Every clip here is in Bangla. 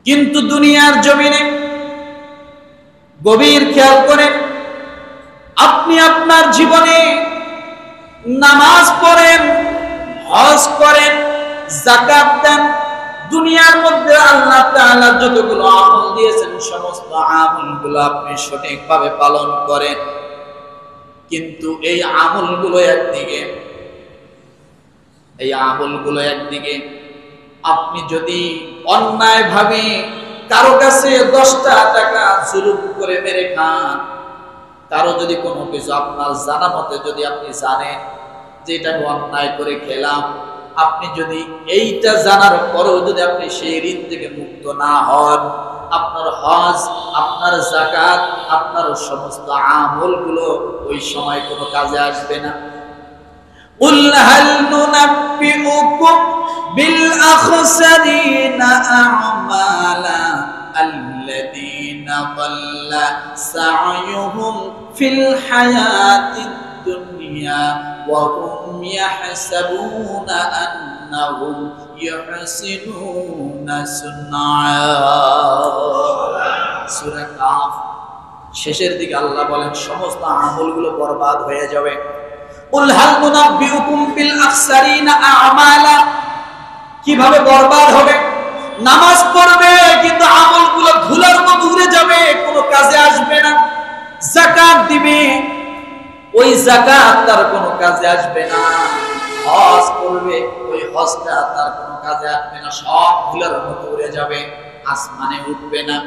কিন্তু দুনিয়ার জমিনে গভীর খেয়াল করেন, আপনি আপনার জীবনে নামাজ পড়েন, হজ করেন, যাকাত দেন, দুনিয়ার মধ্যে আল্লাহ তাআলা যতগুলো আমল দিয়েছেন সমস্ত আমলগুলো আপনি সঠিকভাবে পালন করেন। কিন্তু এই আমলগুলো একদিকে আপনি যদি অন্যায়ভাবে কারো কাছে 10টা টাকা জুলুম করে মেরে খান, কারো যদি কোনো কিছু আপনার জানা মতে যদি আপনি জানেন যে এটা অন্যায় করে খেলাম, আপনি যদি এইটা জানার পরেও যদি আপনি সেই ঋণ থেকে মুক্ত না হন, আপনার হজ, আপনার যাকাত, আপনার সমস্ত আমলগুলো ওই সময় কোনো কাজে আসবে না। قُلْ هَلْ نُنَبِّئُكُمْ بِالْأَخْسَرِينَ أَعْمَالًا الَّذِينَ ضَلَّ سَعْيُهُمْ فِي الْحَيَاةِ الدُّنْيَا وَهُمْ يَحْسَبُونَ أَنَّهُمْ يُحْسِنُونَ صُنْعًا। সূরা কাফ শেষের দিকে আল্লাহ বলেন সমস্ত আমলগুলো বরবাদ হয়ে যাবে। قُلْ هَلْ نُنَبِّئُكُمْ بِالْأَخْسَرِينَ أَعْمَالًا, কিভাবে বরবাদ হবে? নামাজ পড়বে কিন্তু আমলগুলো ধুলার মতো উড়ে যাবে, কোনো কাজে আসবে না। যাকাত দিবে, ওই যাকাত তার কোনো কাজে আসবে না। হজ করবে, ওই হজটা তার কোনো কাজে আসবে না, সব ধুলার মতো উড়ে যাবে, আসমানে উঠবে না।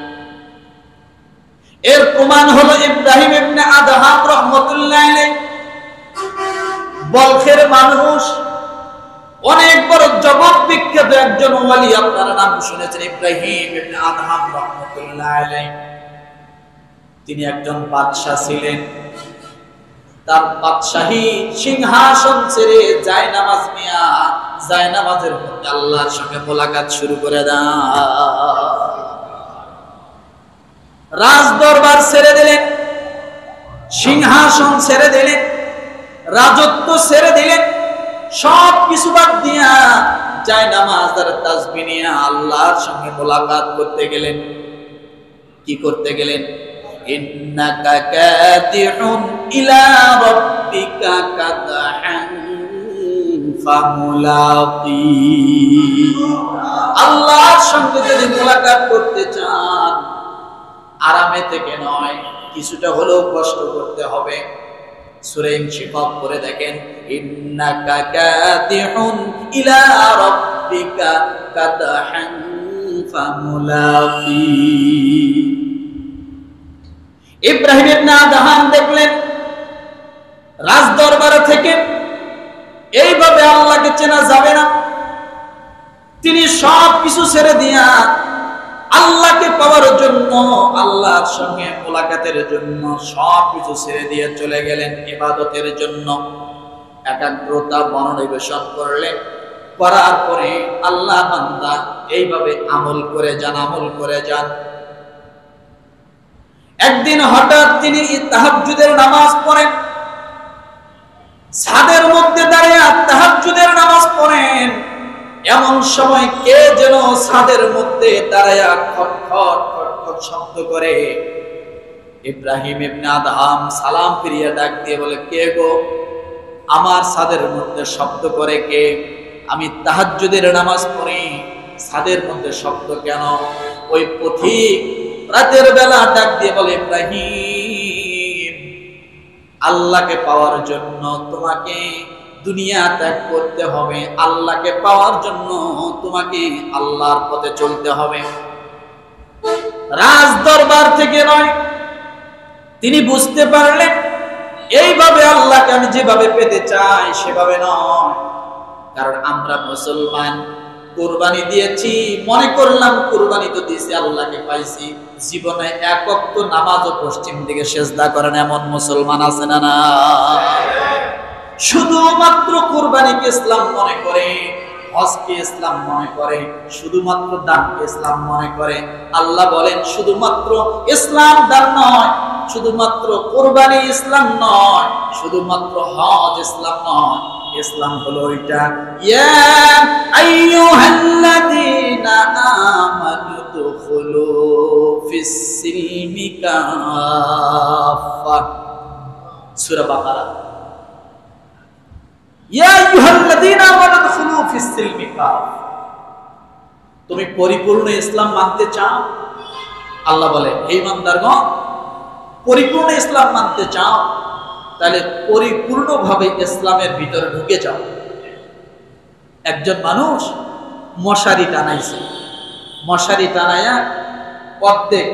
এর প্রমাণ হলো ইব্রাহিম ইবনে আদহাম রাহমাতুল্লাহ আলাইহি, বলখের মানুষ, অনেক বড় জগৎ বিখ্যাত একজন ওয়ালি, আপনারা নাম শুনেছেন ইব্রাহিম ইবনে আদহাম রাহমাতুল্লাহ আলাইহি। তিনি একজন বাদশা ছিলেন। তার বাদশাহী সিংহাসন ছেড়ে জায়নামাজ নিয়া জায়নামাজের মধ্যে আল্লাহর সঙ্গে মোলাকাত শুরু করে দেন। রাজ দরবার ছেড়ে দিলেন, সিংহাসন ছেড়ে দিলেন, রাজত্ব ছেড়ে দিলেন, সব কিছু বাদ দিয়া জায়নামাজ আর তাসবিহ নিয়ে আল্লাহর সঙ্গে মোলাকাত করতে গেলেন। কি করতে গেলেন? ইন্নাকা কাদিহুন ইলা রাব্বিকা কাদহান ফামুলাকি। আল্লাহর সঙ্গে যদি মোলাকাত করতে চান, আরামে থেকে নয়, কিছুটা হলেও কষ্ট করতে হবে। সূরা ইনশিকাক করে দেখেন, ইন্নাকা কাদিহুন ইলা রাব্বিকা কাদহান ফামুলাকি। ইব্রাহিম ইবনে আদহাম দেখলেন রাজ দরবার থেকে এইভাবে আল্লাহকে চেনা যাবে না। তিনি সব কিছু ছেড়ে দিয়া আল্লাহকে পাওয়ার জন্য, আল্লাহর সঙ্গে মোলাকাতের জন্য সব কিছু ছেড়ে দিয়ে চলে গেলেন ইবাদতের জন্য। একাগ্রতা মনোনিবেশন করলেন, করার পরে আল্লাহ বান্দা এইভাবে আমল করে যান। একদিন হঠাৎ তিনি তাহাজ্জুদের নামাজ পড়েন, ছাদের মধ্যে দাঁড়িয়ে তাহাজ্জুদের নামাজ পড়েন। এমন সময় কে যেন ছাদের মধ্যে দাঁড়ায়া খটখট খটখট শব্দ করে। ইব্রাহিম ইবনে আদহাম সালাম ফিরিয়ে ডাক দিয়ে বলে, কে গো? আমার ছাদের মধ্যে শব্দ করে কে? আমি তাহাজ্জুদের নামাজ পড়ি, ছাদের মধ্যে শব্দ কেন? ওই পথিক রাতের বেলা ডাক দিয়ে বলে, ইব্রাহিম, আল্লাহকে পাওয়ার জন্য তোমাকে দুনিয়া ত্যাগ করতে হবে, আল্লাহকে পাওয়ার জন্য তোমাকে আল্লাহর পথে চলতে হবে, রাজ দরবার থেকে নয়। তিনি বুঝতে পারলেন এইভাবে আল্লাহকে আমি যেভাবে পেতে চাই সেভাবে নয়। কারণ আমরা মুসলমান, কুরবানি দিয়েছি, মনে করলাম কুরবানি তো দিয়েছি, আল্লাহকে পাইছি। জীবনে এক ওয়াক্ত নামাজও পশ্চিম দিকে সেজদা করেন এমন মুসলমান আছে না? না, শুধুমাত্র কুরবানিকে ইসলাম মনে করে, হজকে ইসলাম মনে করে, শুধুমাত্র দানকে ইসলাম মনে করে। আল্লাহ বলেন শুধুমাত্র ইসলাম দান নয়, শুধুমাত্র কুরবানি ইসলাম নয়, শুধুমাত্র হজ ইসলাম নয়, ইসলাম হলো ওইটা, ইয়া আইয়ুহাল্লাযীনা আমানু দুখুলু ফিস-সিলমি কাফা, সূরা বাকারা। ইয়া আইয়ুহাল্লাযীনা আমানু দুখুলু ফিস-সিলমি কাফা, তুমি পরিপূর্ণ ইসলাম মানতে চাও? আল্লাহ বলে, হে ইমানদারগণ, পরিপূর্ণ ইসলাম মানতে চাও তাহলে পরিপূর্ণভাবে ইসলামের ভিতরে ঢুকে যাও। একজন মানুষ মশারি টানাইছে, মশারি টানাইয়া অর্ধেক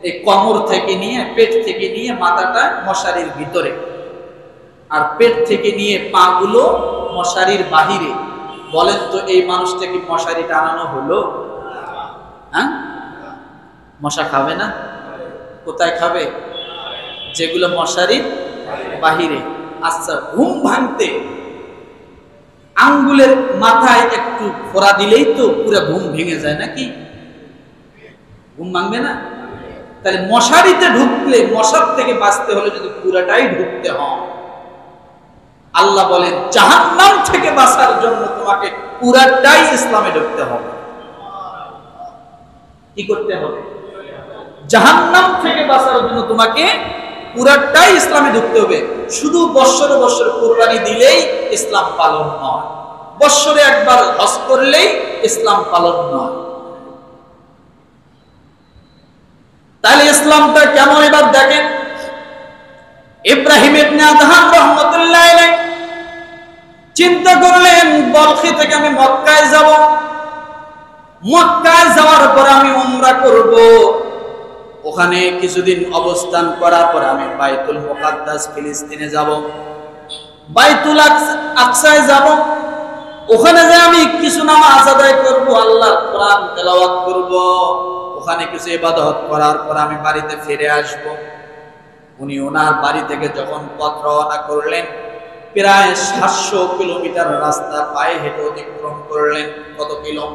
এই কোমর থেকে নিয়ে, পেট থেকে নিয়ে মাথাটা মশারির ভিতরে, আর পেট থেকে নিয়ে পা গুলো মশারির বাহিরে। বলেন তো এই মানুষটা কি মশারি টানানো হলো? হ্যাঁ, মশা খাবে না? কোথায় খাবে? যেগুলো মশারির বাহিরে। আচ্ছা, ঘুম ভাঙতে আঙ্গুলের মাথায় একটু ফোড়া দিলেই তো পুরো ঘুম ভেঙে যায় নাকি? ঘুম ভাঙবে না? তাহলে মশারিতে ঢুকলে, মশার থেকে বাঁচতে হলে যদি পুরাটাই ঢুকতে হয়, আল্লাহ বলেন জাহান্নাম থেকে বাঁচার জন্য তোমাকে পুরাটাই ইসলামে ঢুকতে হবে। কি করতে হবে? জাহান্নাম থেকে বাঁচার জন্য তোমাকে পুরাটাই ইসলামে ঢুকতে হবে। শুধু বৎসরে বৎসরে কুরবানি দিলেই ইসলাম পালন নয়, বৎসরে একবার হজ করলেই ইসলাম পালন নয়। তাহলে ইসলামটা কেমন এবার দেখেন। ইব্রাহিম ইবনে আদহাম রাহমাতুল্লাহ আলাইহি চিন্তা করলেন, বলখি থেকে আমি মক্কায় যাব, মক্কায় যাওয়ার পর আমি উমরা করব, ওখানে কিছুদিন অবস্থান করার পর আমি বাইতুল মুকাদ্দাস ফিলিস্তিনে যাব, বাইতুল আকসায় যাব, ওখানে যে আমি কিছু নামাজ আদায় করব, আল্লাহর কোরআন তেলাওয়াত করব, ওখানে কিছু ইবাদত করার পর আমি বাড়িতে ফিরে আসব। উনি ওনার বাড়ি থেকে যখন পথ রওনা করলেন, প্রায় 700 কিলোমিটার রাস্তা পায়ে হেঁটে অতিক্রম করলেন। কত কিলো?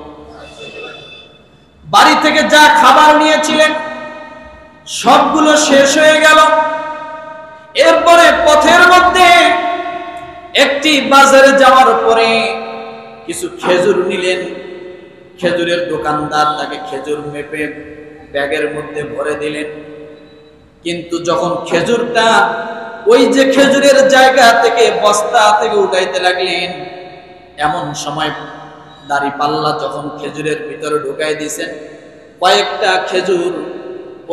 বাড়ি থেকে যা খাবার নিয়েছিলেন সবগুলো শেষ হয়ে গেল। এরপরে পথের মধ্যে একটি বাজারে যাওয়ার পরে কিছু খেজুর নিলেন। খেজুরের দোকানদার তাকে খেজুর মেপে ব্যাগের মধ্যে ভরে দিলেন। কিন্তু যখন খেজুরটা ওই যে খেজুরের জায়গা থেকে বস্তা থেকে উঠাইতে লাগলেন, এমন সময় দাড়ি পাল্লা যখন খেজুরের ভিতরে ঢুকাই দিয়েছেন, কয়েকটা খেজুর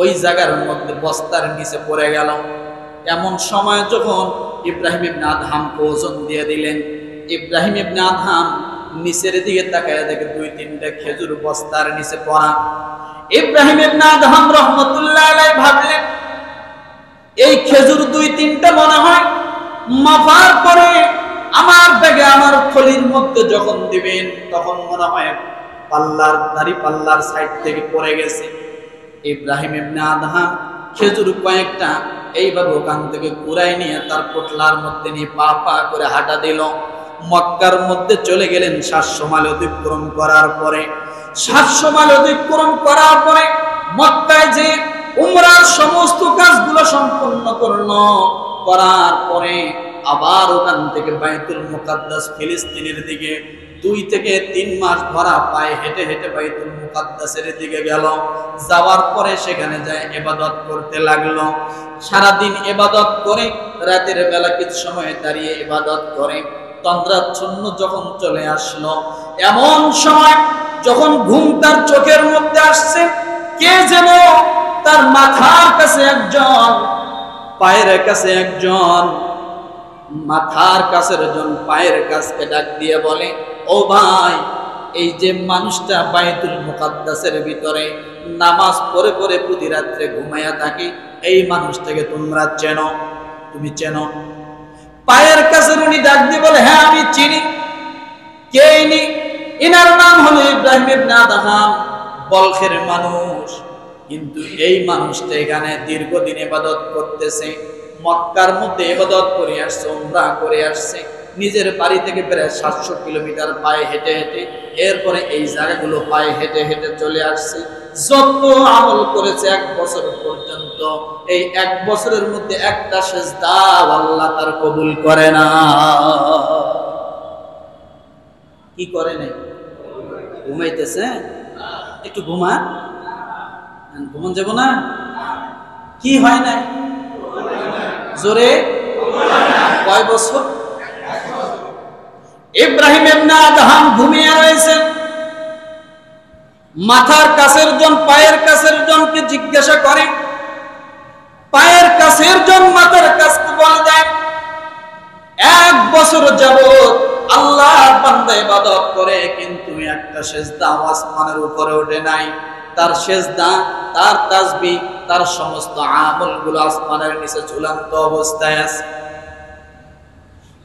ওই জায়গার মধ্যে বস্তার নিচে পড়ে গেল। এমন সময় যখন ইব্রাহিম ইবনে আদহাম ওজন দিয়ে দিলেন, ইব্রাহিম ইবনে আদহাম নিচের দিকে তাকায় দেখে 2-3টা খেজুর বস্তার নিচে পড়া। ইব্রাহিম ইবনে আদহাম রাহমাতুল্লাহ আলাইহি ভাবলেন, এই খেজুর 2-3টা মনে হয় মাফার পরে আমার ব্যাগে, আমার থলির মধ্যে যখন দিবেন তখন মনে হয় পাল্লার, দাড়ি পাল্লার সাইড থেকে পড়ে গেছে। ইব্রাহিম ইবনে আদহাম খেজুর কয়েকটা এইভাবে ওখান থেকে কুড়াই নিয়ে তার পোটলার মধ্যে নিয়ে পা পা করে হাঁটা দিল। মক্কার মধ্যে চলে গেলেন। 700 মাইল অতিক্রম করার পরে, 700 মাইল অতিক্রম করার পরে মক্কায় যে উমরার সমস্ত কাজগুলো সম্পন্ন করলো, করার পরে আবার ওখান থেকে বাইতুল মুকাদ্দাস ফিলিস্তিনের দিকে 2 থেকে 3 মাস ভরা পায়ে হেঁটে হেঁটে বাইতুল মুকাদ্দাসের দিকে গেল। যাওয়ার পরে সেখানে যায় ইবাদত করতে লাগলো। সারাদিন ইবাদত করে রাতের বেলা কিছু সময় দাঁড়িয়ে ইবাদত করে তন্দ্রাচ্ছন্ন যখন চলে আসলো, এমন সময় যখন ঘুম তার চোখের মধ্যে আসছে, কে যেন তার মাথার কাছে একজন, পায়ের কাছে একজন, মাথার কাছের জন পায়ের কাছকে ডাক দিয়ে বলে, ও ভাই, এই যে মানুষটা বাইতুল মুকাদ্দাসের ভিতরে নামাজ পড়ে পড়ে প্রতি রাত্রে ঘুমাইয়া থাকে, এই মানুষটাকে তোমরা চেনো? তুমি চেনো? পায়ের কাছে উনি ডাক দিয়ে বলে, হ্যাঁ আমি চিনি। কে ইনি? ইনার নাম হলো ইব্রাহিম ইবনে আদহাম, বলখের মানুষ। কিন্তু এই মানুষটা এখানে দীর্ঘদিন ইবাদত করতেছে, মক্কার মধ্যে ইবাদত করে আসছে, উমরা করে আসছে, নিজের বাড়ি থেকে প্রায় 700 কিলোমিটার পায়ে হেঁটে হেঁটে, এরপরে এই জায়গাগুলো পায়ে হেঁটে হেঁটে চলে আসছে। যত আমল করেছে 1 বছর পর্যন্ত, এই 1 বছরের মধ্যে একটা সেজদা আল্লাহ তার কবুল করে না। কি করে নাই? ঘুমাইতেছে, একটু ঘুমান, ঘুমন যাব না? কি হয় নাই? জোরে কয় বছর? ইব্রাহিম ইবনে আদহাম ঘুমিয়ে রয়েছেন। মাথার কাছের জন পায়ের কাছের জনকে জিজ্ঞাসা করে, পায়ের কাছের জন মাথার কাছকে বলে দেয়, 1 বছর যাবত আল্লাহর বান্দা ইবাদত করে, কিন্তু একটা সেজদা আসমানের উপরে ওঠে নাই। তার সেজদা, তার তাসবিহ, তার সমস্ত আমলগুলো আসমানের নিচে ঝুলন্ত অবস্থায় আছে।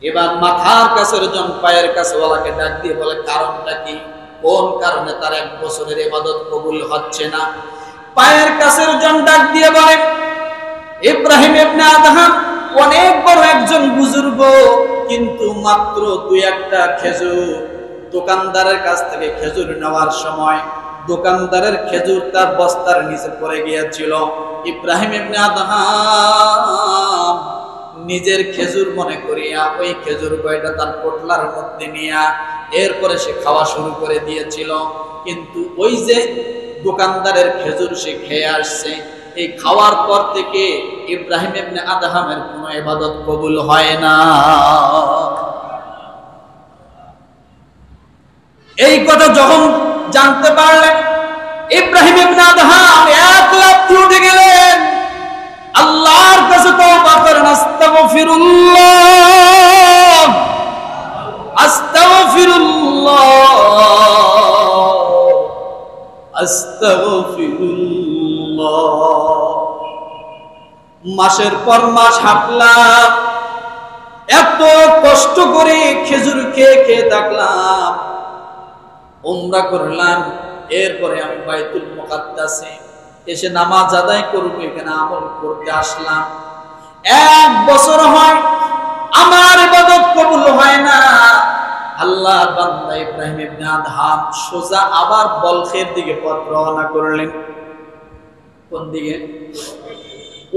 এবার মাথার কাছের জন পায়ের কাছে ওয়ালাকে ডাক দিয়ে বলে, কারণটা কি? কোন কারণে তার 1 বছরের ইবাদত কবুল হচ্ছে না? পায়ের কাছের জন ডাক দিয়ে বলে, ইব্রাহিম ইবনে আদহাম অনেক বড় একজন বুজুর্গ, কিন্তু মাত্র 2-1টা খেজুর দোকানদারের কাছ থেকে খেজুর নেওয়ার সময় দোকানদারের খেজুর তার বস্তার নিচে পড়ে গিয়েছিল। ইব্রাহিম ইবনে আদহাম নিজের খেজুর মনে করিয়া ওই খেজুর কয়টা তার পোটলার মধ্যে নিয়া এরপরে সে খাওয়া শুরু করে দিয়েছিল। কিন্তু ওই যে দোকানদারের খেজুর সে খেয়ে আসছে, এই খাওয়ার পর থেকে ইব্রাহিম ইবনে আদহামের কোনো ইবাদত কবুল হয় না। এই কথা যখন জানতে পারলেন, ইব্রাহিম ইবনে আদহাম 1 লাফে উঠে গেলেন, আল্লাহর কাছে তওবা করেন, আস্তাগফিরুল্লাহ, আস্তাগফিরুল্লাহ, আস্তাগফিরুল্লাহ। মাসের পর মাস হাঁটলাম, এত কষ্ট করে খেজুর খেয়ে খেয়ে থাকলাম, উমরা করলাম, এরপরে আমি বাইতুল মুকাদ্দাসে এসে নামাজ আদায় করব, এখানে আমল করতে আসলাম। 1 বছর হয় আমার ইবাদত কবুল হয় না। আল্লাহর বান্দা ইব্রাহিম ইবনে আদহাম সোজা আবার বলখের দিকে পথ রওনা করলেন। কোন দিকে?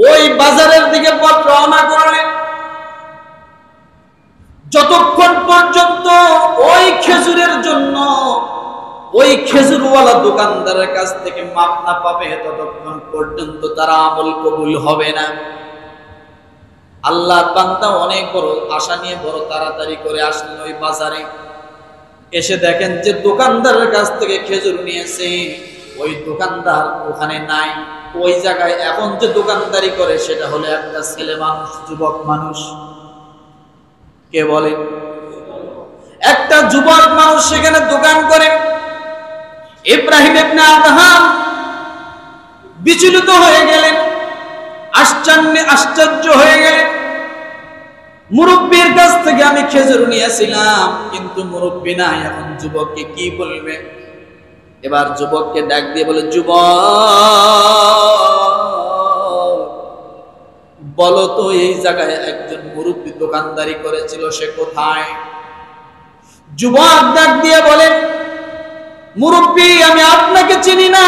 ওই বাজারের দিকে পথ রওনা করলেন। যতক্ষণ পর্যন্ত ওই খেজুরের জন্য ওই খেজুরওয়ালা দোকানদারের কাছ থেকে মাপ না পাবে, ততক্ষণ পর্যন্ত তারা আমল কবুল হবে না। আল্লাহর বান্দা অনেক বড় আশা নিয়ে বড় তাড়াতাড়ি করে আসলেন ওই বাজারে। এসে দেখেন যে দোকানদারের কাছ থেকে খেজুর নিয়েছে, ওই দোকানদার ওখানে নাই। ওই জায়গায় এখন যে দোকানদারি করে সেটা হলো একটা ছেলে মানুষ, যুবক মানুষ। কে বলে? একটা যুবক মানুষ সেখানে দোকান করে। ইব্রাহিম ইবনে আদহাম বিচলিত হয়ে গেলেন, আশ্চর্য হয়ে গেলেন। মুরব্বীর কাছ থেকে আমি খেজুর নিয়েছিলাম, কিন্তু মুরব্বী নাই, এখন যুবককে কি বলবে? এবার যুবককে ডাক দিয়ে বলে, যুবক বলো তো, এই জায়গায় একজন মুরব্বী দোকানদারি করেছিল, সে কোথায়? যুবক ডাক দিয়ে বলে, মুরব্বী আমি আপনাকে চিনি না,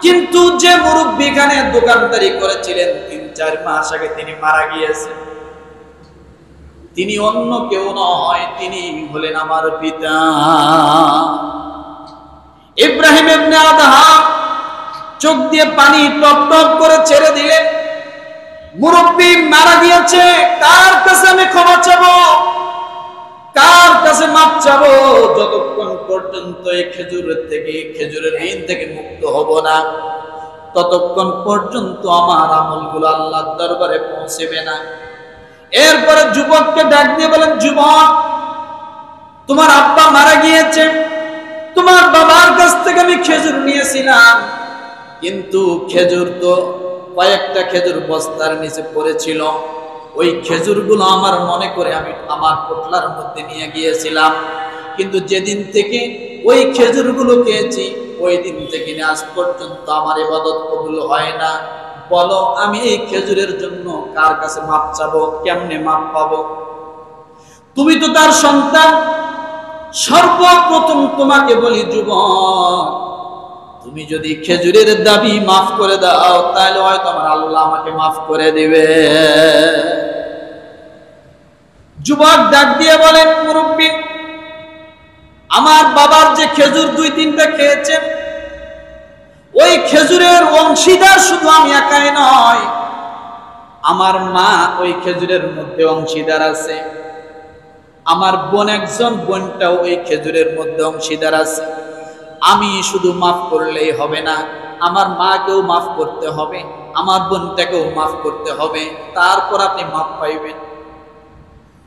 কিন্তু যে মুরব্বী এখানে দোকানদারি করেছিলেন 3-4 মাস আগে তিনি মারা গিয়েছেন। তিনি অন্য কেউ নয়, তিনি হলেন আমার পিতা। ইব্রাহিম ইবনে আদহাম চোখ দিয়ে পানি টপ টপ করে ছেড়ে দিলেন। মুরব্বী মারা গিয়েছে, কার কাছে আমি ক্ষমা চাবো, কার কাছে মাপ চাবো? যতক্ষণ পর্যন্ত এই খেজুরের ঋণ থেকে মুক্ত হব না, ততক্ষণ পর্যন্ত আমার আমলগুলো আল্লাহর দরবারে পৌঁছবে না। এরপরে যুবককে ডাক দিয়ে বলেন, যুবক তোমার আব্বা মারা গিয়েছে, তোমার বাবার কাছ থেকে আমি খেজুর নিয়েছিলাম, কিন্তু খেজুর তো কয়েকটা খেজুর বস্তার নিচে পড়েছিল। ওই খেজুরগুলো আমার মনে করে আমি আমার পোটলার মধ্যে নিয়ে গিয়েছিলাম, কিন্তু যেদিন থেকে ওই খেজুরগুলো খেয়েছি ওই দিন থেকে আজ পর্যন্ত আমার ইবাদত কবুল হয় না। বলো আমি এই খেজুরের জন্য কার কাছে মাপ চাবো, কেমনে মাপ পাবো? তুমি তো তার সন্তান। সর্বপ্রথম তোমাকে বলি যুবক, তুমি যদি খেজুরের দাবি মাফ করে দাও তাহলে হয়তো আমার আল্লাহ আমাকে মাফ করে দিবে। যুবক ডাক দিয়ে বলেন, মুরব্বী, আমার বাবার যে খেজুর 2-3টা খেয়েছেন, ওই খেজুরের অংশীদার শুধু আমি একাই নয়, আমার মা ওই খেজুরের মধ্যে অংশীদার আছে, আমার বোন একজন, বোনটাও ওই খেজুরের মধ্যে অংশীদার আছে। আমি শুধু মাফ করলেই হবে না, আমার মাকেও মাফ করতে হবে, আমার বোনটাকেও মাফ করতে হবে, তারপর আপনি মাফ পাইবেন।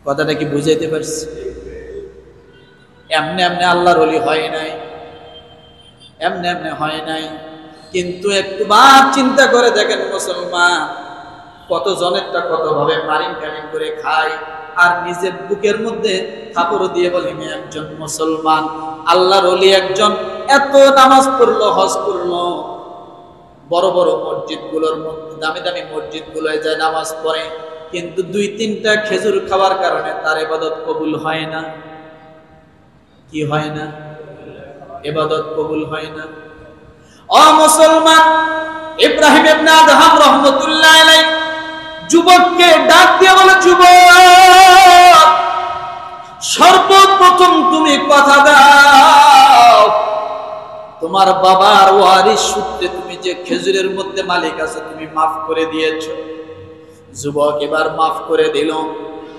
কথাটা কি বুঝাইতে পারছি? এমনি এমনি আল্লাহর ওলি হয় নাই, এমনি এমনি হয় নাই। কিন্তু একবার চিন্তা করে দেখেন মুসলমান, কত জনেরটা কত ভাবে মারিং কারিং করে খায়, আর নিজের বুকের মধ্যে থাপড় দিয়ে বলে আমি একজন মুসলমান। আল্লাহর ওলি একজন এত নামাজ পড়লো, হজ করলো, বড় বড় মসজিদ গুলোর মধ্যে, দামি দামি মসজিদ গুলোয় যায় নামাজ পড়ে, কিন্তু 2-3টা খেজুর খাওয়ার কারণে তার ইবাদত কবুল হয় না। কি হয় না? ইবাদত কবুল হয় না। ও মুসলমান, ইব্রাহিম ইবনে আদহাম রাহমাতুল্লাহ আলাইহি যুবককে ডাক দিয়ে বলে, যুবক, সর্বপ্রথম তুমি কথা দাও, তোমার বাবার ওয়ারিস সূত্রে তুমি যে খেজুরের মধ্যে মালিক আছে তুমি মাফ করে দিয়েছো। যুবক এবার মাফ করে দিল।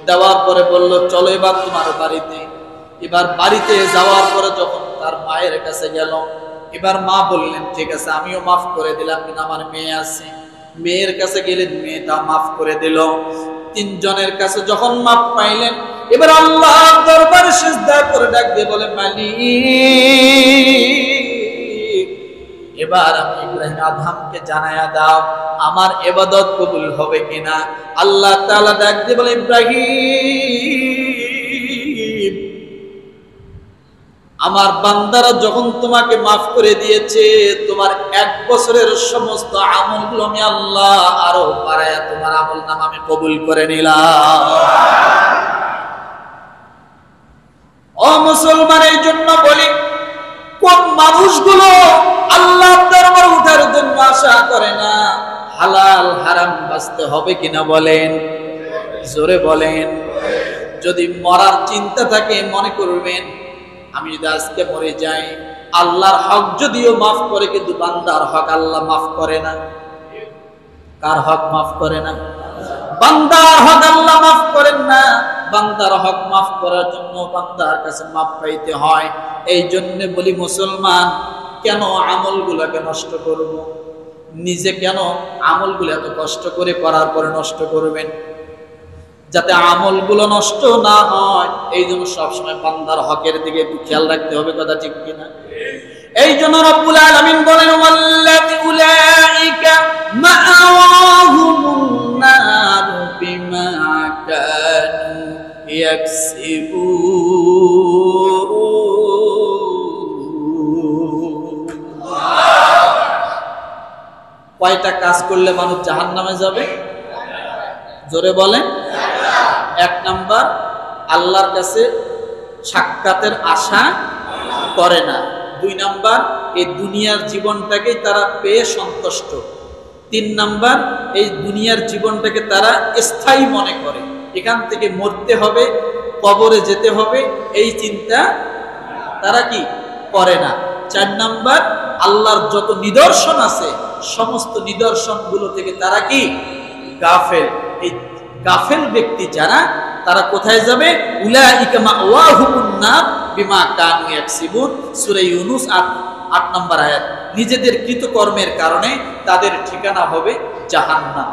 দেওয়ার পরে বলল, চলো এবার তোমার বাড়িতে। এবার বাড়িতে যাওয়ার পরে যখন তার মায়ের কাছে গেল, এবার মা বললেন, ঠিক আছে আমিও মাফ করে দিলাম, কিন্তু আমার মেয়ে আছে। মেয়ের কাছে গেলেন, মেয়েটা মাফ করে দিল। 3 জনের কাছে যখন মাফ পাইলেন, এবার আল্লাহর দরবারে সিজদা করে ডাক দিয়ে বলে, মালিক, এবার আমি ইব্রাহিম আদহামকে জানায়া দাও আমার ইবাদত কবুল হবে কিনা। আল্লাহ তাআলা ডাক দিয়ে বলে, ইব্রাহিম, আমার বান্দারা যখন তোমাকে মাফ করে দিয়েছে, তোমার 1 বছরের সমস্ত আমলগুলো আমি আল্লাহ আরো বাড়ায়া তোমার আমল নাম আমি কবুল করে নিলাম। ও মুসলমান, এই জন্য বলি, কোন মানুষগুলো আল্লাহর দরবারে উঠার জন্য আশা করে না, হালাল হারাম বাঁচতে হবে কিনা বলেন, জোরে বলেন। যদি মরার চিন্তা থাকে, মনে করবেন আমি যদি আজকে মরে যাই, আল্লাহর হক যদিও মাফ করে, কিন্তু বান্দার হক আল্লাহ মাফ করে না। কার হক মাফ করে না? বান্দার হক আল্লাহ মাফ করেন না। বান্দার হক মাফ করার জন্য বান্দার কাছে মাফ পাইতে হয়। এই জন্য বলি মুসলমান, কেন আমলগুলোকে নষ্ট করব? নিজে কেন আমলগুলো এত কষ্ট করে করার পরে নষ্ট করবেন? যাতে আমলগুলো নষ্ট না হয়, এই জন্য সবসময় বান্দার হকের দিকে একটু খেয়াল রাখতে হবে। কথা ঠিক কিনা? এই জন্য রব্বুল আলামিন বলেন, ওয়াল্লাযী উলাইকা মাআওয়াহুমুন নার বিমা কানু ইয়াকসিবুন। কয়টা কাজ করলে মানুষ জাহান্নামে যাবে? জোরে বলেন। 1 নাম্বার, আল্লাহর কাছে সাক্ষাতের আশা করে না। 2 নাম্বার, এই দুনিয়ার জীবনটাকে তারা পেয়ে সন্তুষ্ট। 3 নাম্বার, এই দুনিয়ার জীবনটাকে তারা স্থায়ী মনে করে, এখান থেকে মরতে হবে, কবরে যেতে হবে, এই চিন্তা তারা কি করে না। 4 নাম্বার, আল্লাহর যত নিদর্শন আছে সমস্ত নিদর্শনগুলো থেকে তারা কি গাফেল। এই গাফেল ব্যক্তি যারা, তারা কোথায় যাবে? উলাইকা মাওয়াহুমুন নার বিমা কানু ইয়াকসিবুন। সূরা ইউনূস 8 নম্বর আয়াত। নিজেদের কৃতকর্মের কারণে তাদের ঠিকানা হবে জাহান্নাম।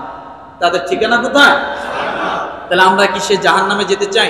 তাদের ঠিকানা কোথায়? জাহান্নাম। তাহলে আমরা কি সে জাহান্নামে যেতে চাই?